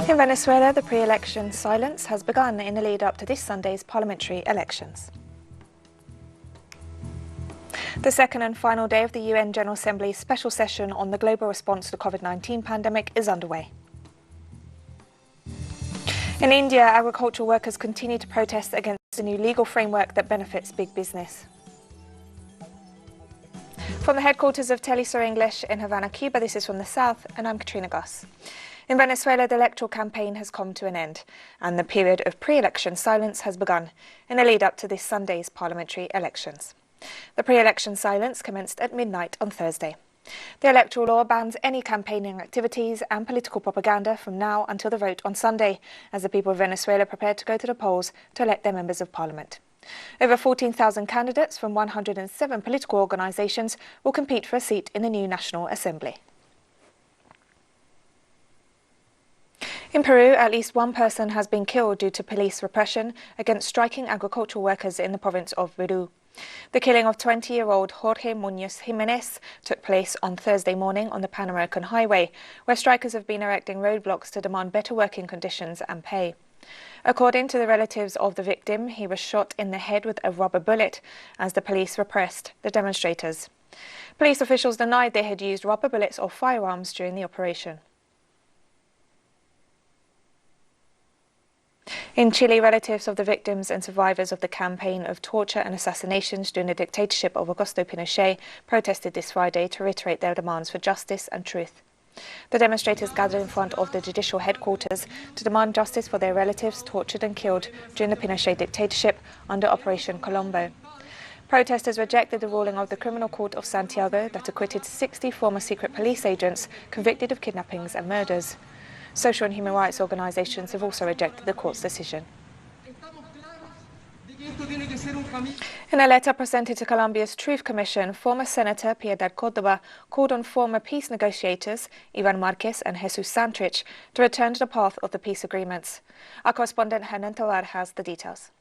In Venezuela, the pre-election silence has begun in the lead-up to this Sunday's parliamentary elections. The second and final day of the UN General Assembly's special session on the global response to the COVID-19 pandemic is underway. In India, agricultural workers continue to protest against the new legal framework that benefits big business. From the headquarters of teleSUR English in Havana, Cuba, this is From the South, and I'm Katrina Goss. In Venezuela, the electoral campaign has come to an end, and the period of pre-election silence has begun in the lead-up to this Sunday's parliamentary elections. The pre-election silence commenced at midnight on Thursday. The electoral law bans any campaigning activities and political propaganda from now until the vote on Sunday, as the people of Venezuela prepare to go to the polls to elect their members of parliament. Over 14,000 candidates from 107 political organisations will compete for a seat in the new National Assembly. In Peru, at least one person has been killed due to police repression against striking agricultural workers in the province of Peru. The killing of 20-year-old Jorge Muñoz Jimenez took place on Thursday morning on the Pan American Highway, where strikers have been erecting roadblocks to demand better working conditions and pay. According to the relatives of the victim, he was shot in the head with a rubber bullet as the police repressed the demonstrators. Police officials denied they had used rubber bullets or firearms during the operation. In Chile, relatives of the victims and survivors of the campaign of torture and assassinations during the dictatorship of Augusto Pinochet protested this Friday to reiterate their demands for justice and truth. The demonstrators gathered in front of the judicial headquarters to demand justice for their relatives tortured and killed during the Pinochet dictatorship under Operation Colombo. Protesters rejected the ruling of the Criminal Court of Santiago that acquitted 60 former secret police agents convicted of kidnappings and murders. Social and human rights organisations have also rejected the court's decision. In a letter presented to Colombia's Truth Commission, former Senator Piedad Cordoba called on former peace negotiators Iván Márquez and Jesús Santrich to return to the path of the peace agreements. Our correspondent Hernan Tovar has the details.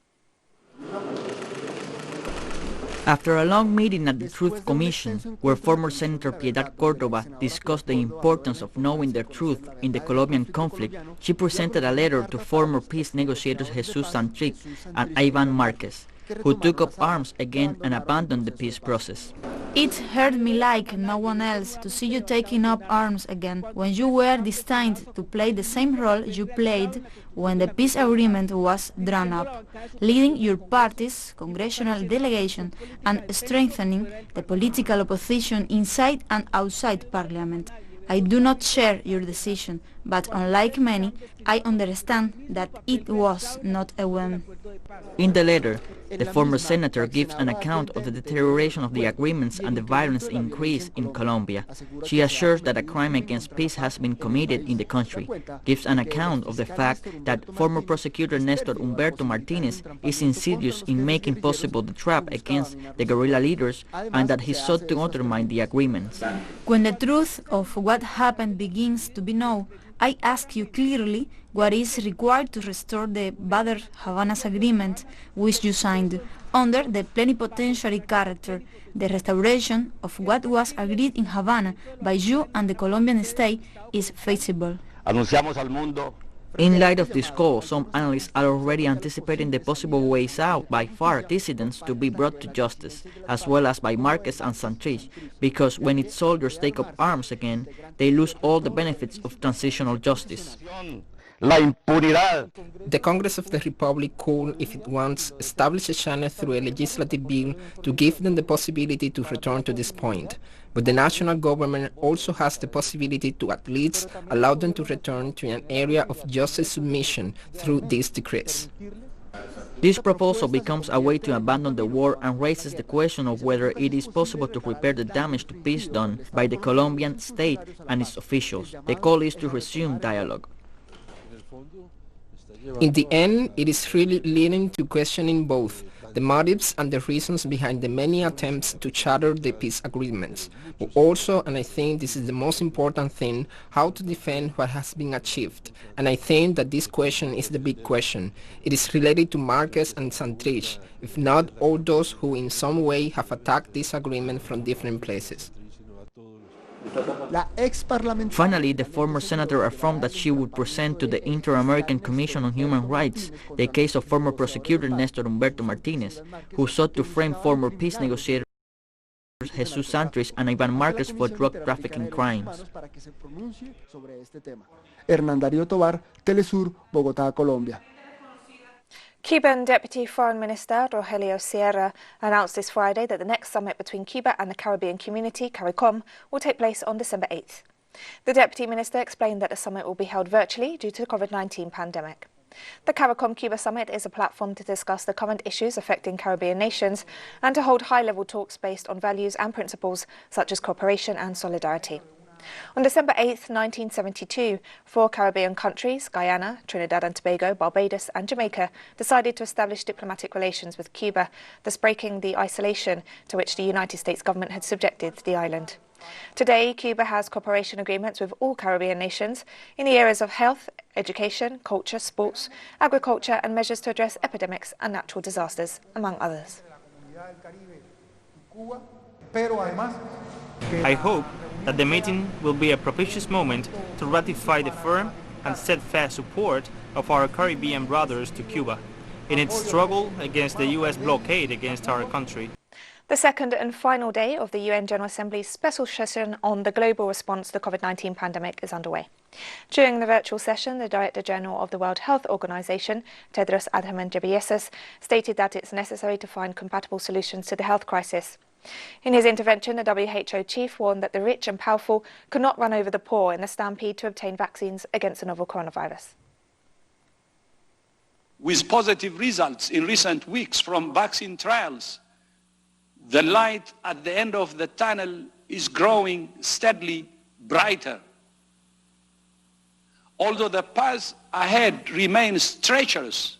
After a long meeting at the Truth Commission, where former Senator Piedad Cordoba discussed the importance of knowing the truth in the Colombian conflict, she presented a letter to former peace negotiators Jesús Santrich and Iván Márquez, who took up arms again and abandoned the peace process. It hurt me like no one else to see you taking up arms again when you were destined to play the same role you played when the peace agreement was drawn up, leading your party's congressional delegation and strengthening the political opposition inside and outside Parliament. I do not share your decision, but unlike many, I understand that it was not a whim. In the letter, the former senator gives an account of the deterioration of the agreements and the violence increase in Colombia. She assures that a crime against peace has been committed in the country, gives an account of the fact that former prosecutor Nestor Humberto Martinez is insidious in making possible the trap against the guerrilla leaders and that he sought to undermine the agreements. When the truth of what happened begins to be known, I ask you clearly what is required to restore the Badr Havanas agreement which you signed under the plenipotentiary character, the restoration of what was agreed in Havana by you and the Colombian state is feasible. In light of this call, some analysts are already anticipating the possible ways out by FARC dissidents to be brought to justice, as well as by Márquez and Santrich, because when its soldiers take up arms again, they lose all the benefits of transitional justice. The Congress of the Republic could, if it wants, establish a channel through a legislative bill to give them the possibility to return to this point. But the national government also has the possibility to at least allow them to return to an area of justice submission through these decrees. This proposal becomes a way to abandon the war and raises the question of whether it is possible to repair the damage to peace done by the Colombian state and its officials. The call is to resume dialogue. In the end, it is really leading to questioning both the motives and the reasons behind the many attempts to shatter the peace agreements, but also, and I think this is the most important thing, how to defend what has been achieved. And I think that this question is the big question. It is related to Márquez and Santrich, if not all those who in some way have attacked this agreement from different places. Finally, the former senator affirmed that she would present to the Inter-American Commission on Human Rights the case of former prosecutor Néstor Humberto Martínez, who sought to frame former peace negotiators Jesus Santrich and Ivan Marquez for drug trafficking crimes. Hernán Darío Tovar, teleSUR, Bogotá, Colombia. Cuban Deputy Foreign Minister Rogelio Sierra announced this Friday that the next summit between Cuba and the Caribbean community, CARICOM, will take place on December 8th. The Deputy Minister explained that the summit will be held virtually due to the COVID-19 pandemic. The CARICOM-Cuba summit is a platform to discuss the current issues affecting Caribbean nations and to hold high-level talks based on values and principles such as cooperation and solidarity. On December 8, 1972, 4 Caribbean countries, Guyana, Trinidad and Tobago, Barbados and Jamaica, decided to establish diplomatic relations with Cuba, thus breaking the isolation to which the United States government had subjected the island. Today, Cuba has cooperation agreements with all Caribbean nations in the areas of health, education, culture, sports, agriculture and measures to address epidemics and natural disasters, among others. I hope that the meeting will be a propitious moment to ratify the firm and steadfast support of our Caribbean brothers to Cuba in its struggle against the U.S. blockade against our country. The second and final day of the UN General Assembly's special session on the global response to the COVID-19 pandemic is underway. During the virtual session, the Director General of the World Health Organization, Tedros Adhanom Ghebreyesus, stated that it's necessary to find compatible solutions to the health crisis. In his intervention, the WHO chief warned that the rich and powerful could not run over the poor in the stampede to obtain vaccines against the novel coronavirus. With positive results in recent weeks from vaccine trials, the light at the end of the tunnel is growing steadily brighter. Although the path ahead remains treacherous,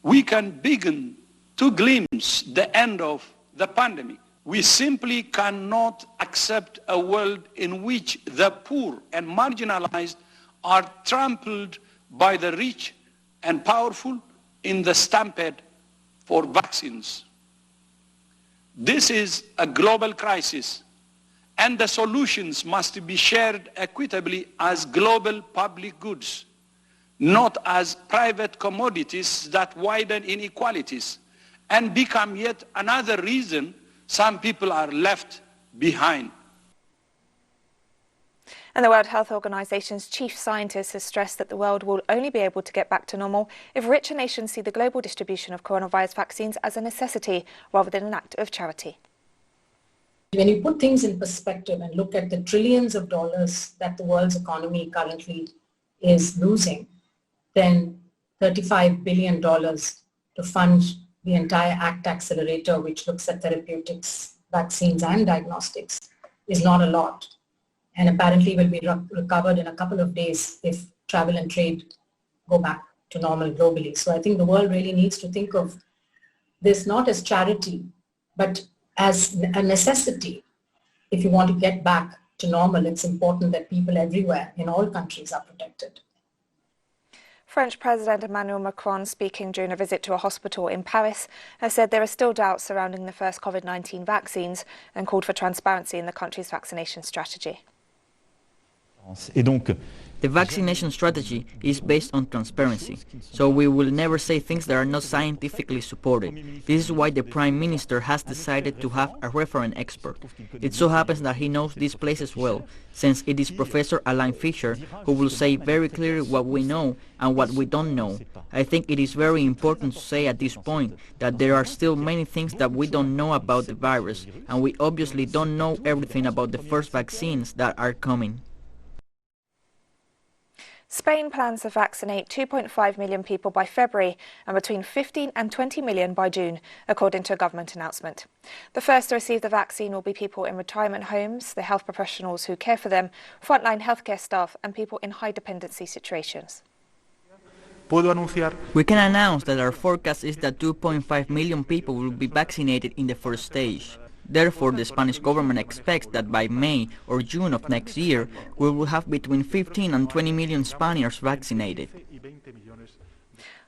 we can begin to glimpse the end of the pandemic. We simply cannot accept a world in which the poor and marginalized are trampled by the rich and powerful in the stampede for vaccines. This is a global crisis, and the solutions must be shared equitably as global public goods, not as private commodities that widen inequalities and become yet another reason some people are left behind. And the World Health Organization's chief scientist has stressed that the world will only be able to get back to normal if richer nations see the global distribution of coronavirus vaccines as a necessity rather than an act of charity. When you put things in perspective and look at the trillions of dollars that the world's economy currently is losing, then $35 billion to fund the entire ACT accelerator, which looks at therapeutics, vaccines and diagnostics, is not a lot. And apparently will be recovered in a couple of days if travel and trade go back to normal globally. So I think the world really needs to think of this not as charity, but as a necessity. If you want to get back to normal, it's important that people everywhere in all countries are protected. French President Emmanuel Macron, speaking during a visit to a hospital in Paris, has said there are still doubts surrounding the first COVID-19 vaccines and called for transparency in the country's vaccination strategy. The vaccination strategy is based on transparency, so we will never say things that are not scientifically supported. This is why the Prime Minister has decided to have a referent expert. It so happens that he knows these places well, since it is Professor Alain Fischer who will say very clearly what we know and what we don't know. I think it is very important to say at this point that there are still many things that we don't know about the virus, and we obviously don't know everything about the first vaccines that are coming. Spain plans to vaccinate 2.5 million people by February and between 15 and 20 million by June, according to a government announcement. The first to receive the vaccine will be people in retirement homes, the health professionals who care for them, frontline healthcare staff and people in high dependency situations. We can announce that our forecast is that 2.5 million people will be vaccinated in the first stage. Therefore, the Spanish government expects that by May or June of next year, we will have between 15 and 20 million Spaniards vaccinated.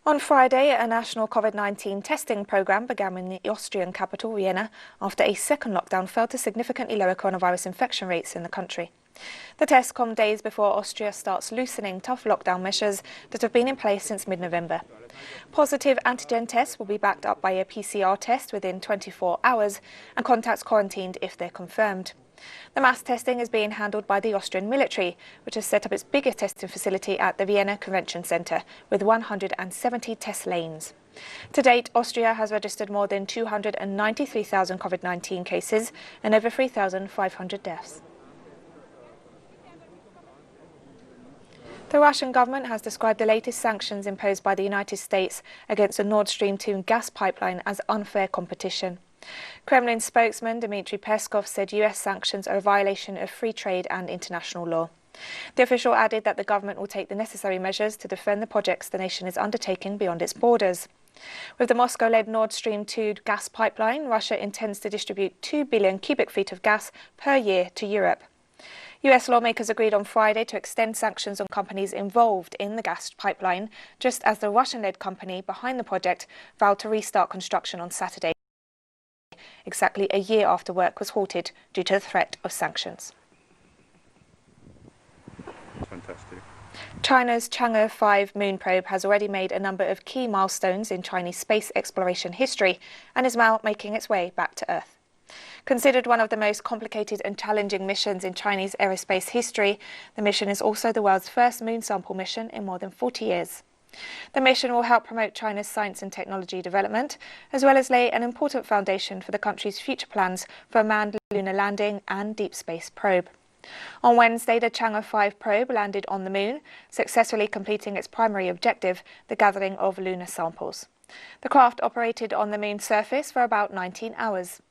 On Friday, a national COVID-19 testing program began in the Austrian capital, Vienna, after a second lockdown failed to significantly lower coronavirus infection rates in the country. The tests come days before Austria starts loosening tough lockdown measures that have been in place since mid-November. Positive antigen tests will be backed up by a PCR test within 24 hours and contacts quarantined if they're confirmed. The mass testing is being handled by the Austrian military, which has set up its biggest testing facility at the Vienna Convention Centre with 170 test lanes. To date, Austria has registered more than 293,000 COVID-19 cases and over 3,500 deaths. The Russian government has described the latest sanctions imposed by the United States against the Nord Stream 2 gas pipeline as unfair competition. Kremlin spokesman Dmitry Peskov said US sanctions are a violation of free trade and international law. The official added that the government will take the necessary measures to defend the projects the nation is undertaking beyond its borders. With the Moscow-led Nord Stream 2 gas pipeline, Russia intends to distribute 2 billion cubic feet of gas per year to Europe. US lawmakers agreed on Friday to extend sanctions on companies involved in the gas pipeline, just as the Russian-led company behind the project vowed to restart construction on Saturday, exactly a year after work was halted due to the threat of sanctions. Fantastic. China's Chang'e 5 moon probe has already made a number of key milestones in Chinese space exploration history and is now making its way back to Earth. Considered one of the most complicated and challenging missions in Chinese aerospace history, the mission is also the world's first moon sample mission in more than 40 years. The mission will help promote China's science and technology development, as well as lay an important foundation for the country's future plans for a manned lunar landing and deep space probe. On Wednesday, the Chang'e 5 probe landed on the moon, successfully completing its primary objective, the gathering of lunar samples. The craft operated on the moon's surface for about 19 hours.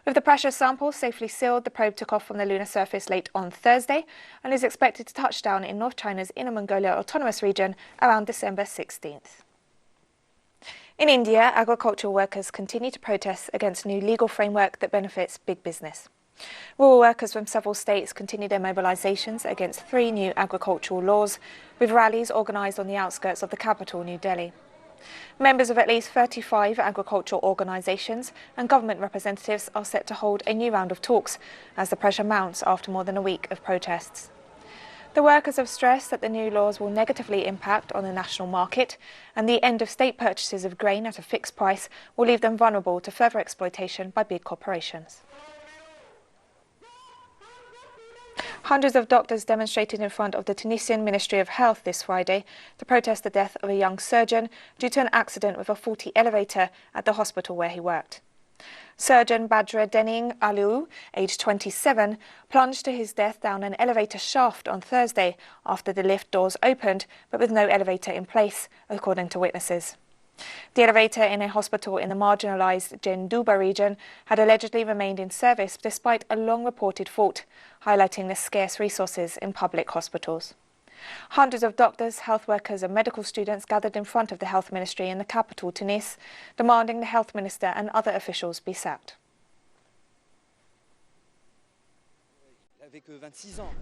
With the precious samples safely sealed, the probe took off from the lunar surface late on Thursday and is expected to touch down in North China's Inner Mongolia Autonomous Region around December 16th. In India, agricultural workers continue to protest against a new legal framework that benefits big business. Rural workers from several states continue their mobilisations against 3 new agricultural laws, with rallies organised on the outskirts of the capital, New Delhi. Members of at least 35 agricultural organisations and government representatives are set to hold a new round of talks as the pressure mounts after more than a week of protests. The workers have stressed that the new laws will negatively impact on the national market, and the end of state purchases of grain at a fixed price will leave them vulnerable to further exploitation by big corporations. Hundreds of doctors demonstrated in front of the Tunisian Ministry of Health this Friday to protest the death of a young surgeon due to an accident with a faulty elevator at the hospital where he worked. Surgeon Badre Dening Aliou, aged 27, plunged to his death down an elevator shaft on Thursday after the lift doors opened, but with no elevator in place, according to witnesses. The elevator in a hospital in the marginalised Jendouba region had allegedly remained in service despite a long-reported fault, highlighting the scarce resources in public hospitals. Hundreds of doctors, health workers and medical students gathered in front of the health ministry in the capital, Tunis, demanding the health minister and other officials be sacked.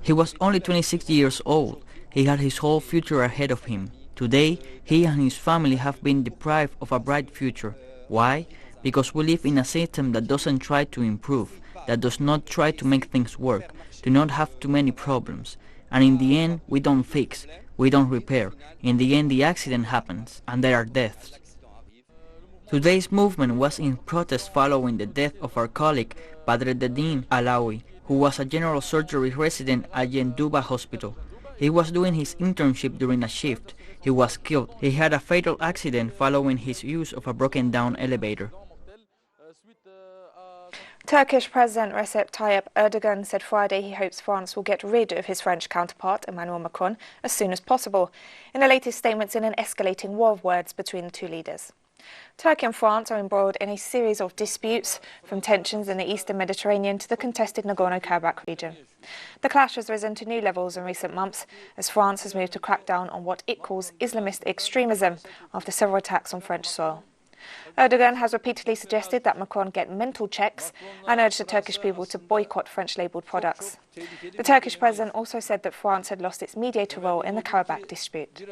He was only 26 years old. He had his whole future ahead of him. Today, he and his family have been deprived of a bright future. Why? Because we live in a system that doesn't try to improve, that does not try to make things work, do not have too many problems. And in the end, we don't fix, we don't repair. In the end, the accident happens, and there are deaths. Today's movement was in protest following the death of our colleague, Badreddin Alaoui, who was a general surgery resident at Jendouba Hospital. He was doing his internship during a shift. He was killed. He had a fatal accident following his use of a broken-down elevator. Turkish President Recep Tayyip Erdogan said Friday he hopes France will get rid of his French counterpart, Emmanuel Macron, as soon as possible, in the latest statements in an escalating war of words between the two leaders. Turkey and France are embroiled in a series of disputes, from tensions in the eastern Mediterranean to the contested Nagorno-Karabakh region. The clash has risen to new levels in recent months as France has moved to crack down on what it calls Islamist extremism after several attacks on French soil. Erdogan has repeatedly suggested that Macron get mental checks and urged the Turkish people to boycott French-labelled products. The Turkish president also said that France had lost its mediator role in the Karabakh dispute.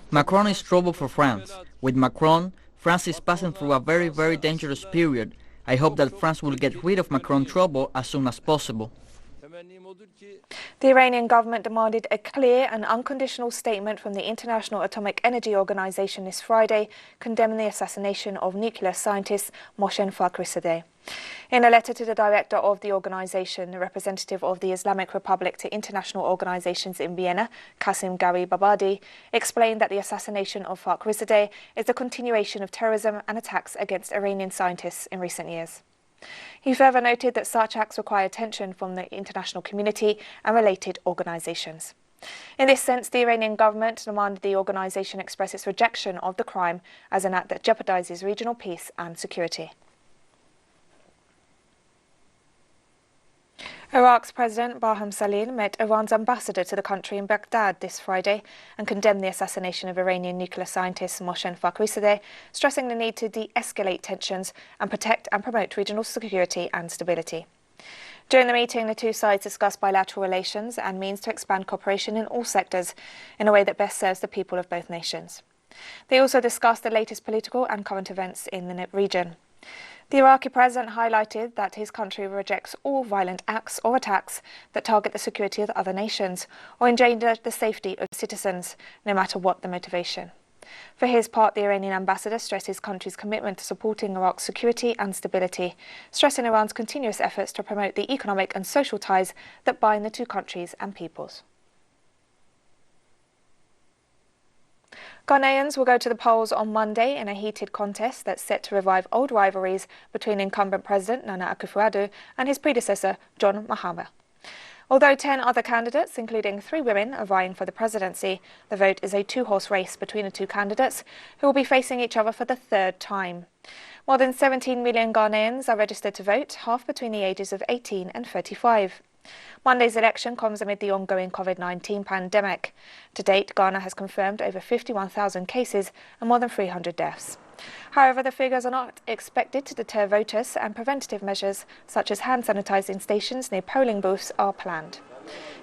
Macron is trouble for France. With Macron, France is passing through a very dangerous period, I hope that France will get rid of Macron's trouble as soon as possible. The Iranian government demanded a clear and unconditional statement from the International Atomic Energy Organization this Friday, condemning the assassination of nuclear scientist Mohsen Fakhrizadeh. In a letter to the director of the organization, the representative of the Islamic Republic to international organizations in Vienna, Qasim Garibabadi, explained that the assassination of Fakhrizadeh is a continuation of terrorism and attacks against Iranian scientists in recent years. He further noted that such acts require attention from the international community and related organizations. In this sense, the Iranian government demanded the organization express its rejection of the crime as an act that jeopardizes regional peace and security. Iraq's President Barham Salih met Iran's ambassador to the country in Baghdad this Friday and condemned the assassination of Iranian nuclear scientist Mohsen Fakhrizadeh, stressing the need to de-escalate tensions and protect and promote regional security and stability. During the meeting, the two sides discussed bilateral relations and means to expand cooperation in all sectors in a way that best serves the people of both nations. They also discussed the latest political and current events in the region. The Iraqi president highlighted that his country rejects all violent acts or attacks that target the security of other nations or endanger the safety of citizens, no matter what the motivation. For his part, the Iranian ambassador stressed his country's commitment to supporting Iraq's security and stability, stressing Iran's continuous efforts to promote the economic and social ties that bind the two countries and peoples. Ghanaians will go to the polls on Monday in a heated contest that's set to revive old rivalries between incumbent President Nana Akufo-Addo and his predecessor, John Mahama. Although 10 other candidates, including 3 women, are vying for the presidency, the vote is a two-horse race between the two candidates who will be facing each other for the third time. More than 17 million Ghanaians are registered to vote, half between the ages of 18 and 35. Monday's election comes amid the ongoing COVID-19 pandemic. To date, Ghana has confirmed over 51,000 cases and more than 300 deaths. However, the figures are not expected to deter voters, and preventative measures such as hand sanitizing stations near polling booths are planned.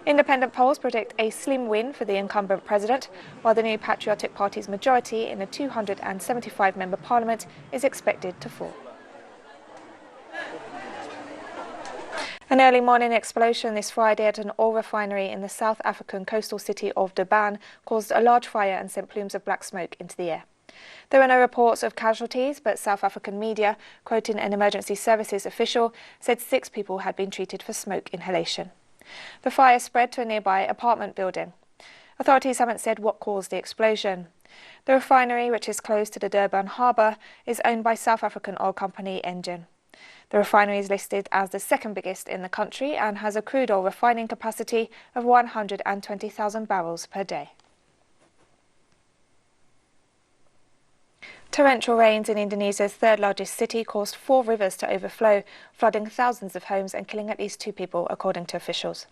Independent polls predict a slim win for the incumbent president, while the New Patriotic Party's majority in the 275-member parliament is expected to fall. An early morning explosion this Friday at an oil refinery in the South African coastal city of Durban caused a large fire and sent plumes of black smoke into the air. There were no reports of casualties, but South African media, quoting an emergency services official, said 6 people had been treated for smoke inhalation. The fire spread to a nearby apartment building. Authorities haven't said what caused the explosion. The refinery, which is close to the Durban harbour, is owned by South African oil company Engen. The refinery is listed as the second biggest in the country and has a crude oil refining capacity of 120,000 barrels per day. Torrential rains in Indonesia's third largest city caused 4 rivers to overflow, flooding thousands of homes and killing at least 2 people, according to officials.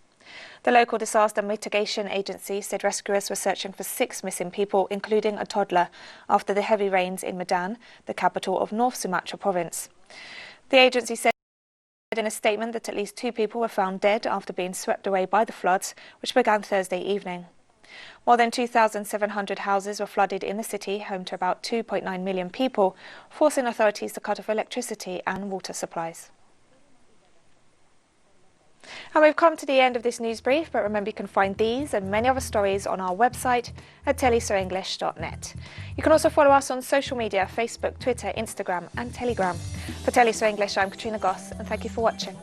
The local disaster mitigation agency said rescuers were searching for 6 missing people, including a toddler, after the heavy rains in Medan, the capital of North Sumatra province. The agency said in a statement that at least 2 people were found dead after being swept away by the floods, which began Thursday evening. More than 2,700 houses were flooded in the city, home to about 2.9 million people, forcing authorities to cut off electricity and water supplies. And we've come to the end of this news brief, but remember you can find these and many other stories on our website at telesurenglish.net. You can also follow us on social media, Facebook, Twitter, Instagram and Telegram. For teleSUR English, I'm Katrina Goss, and thank you for watching.